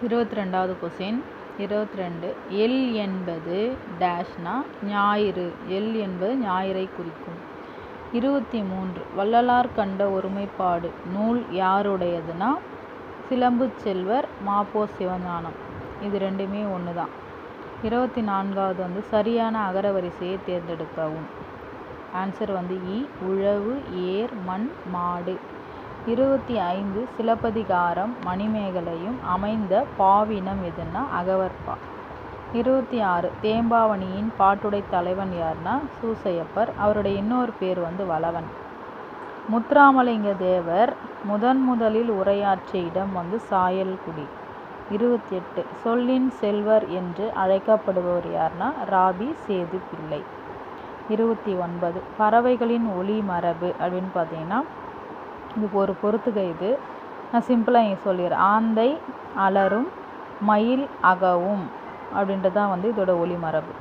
22வது question 22 L என்பது டேஷ்னா ஞாயிறு. L என்பது ஞாயிறை குறிக்கும். 23 வள்ளலார் கண்ட ஒருமைப்பாடு நூல் யாருடையதுன்னா சிலம்பு செல்வர் மாப்போ சிவஞானம். இது ரெண்டுமே ஒன்று தான். 24வது சரியான அகரவரிசையை தேர்ந்தெடுக்கவும். ஆன்சர் இ உழவு ஏர் மண் மாடு. 25 சிலப்பதிகாரம் மணிமேகலையும் அமைந்த பாவினம் எதுன்னா அகவற்பா. 26 தேம்பாவணியின் பாட்டுடை தலைவன் யாருன்னா சூசையப்பர். அவருடைய இன்னொரு பேர் வளவன். முத்துராமலிங்க தேவர் முதலில் உரையாற்றிய இடம் சாயல்குடி. 28 சொல்லின் செல்வர் என்று அழைக்கப்படுபவர் யாருன்னா ராபி சேது பிள்ளை. 29 பறவைகளின் ஒலி மரபு அப்படின்னு பார்த்தீங்கன்னா இதுக்கு ஒரு பொறுத்துக. இது நான் சிம்பிளாக இங்கே சொல்லிடுறேன். ஆந்தை அலரும் மயில் அகவும் அப்படின்றது தான் இதோட ஒலி மரபு.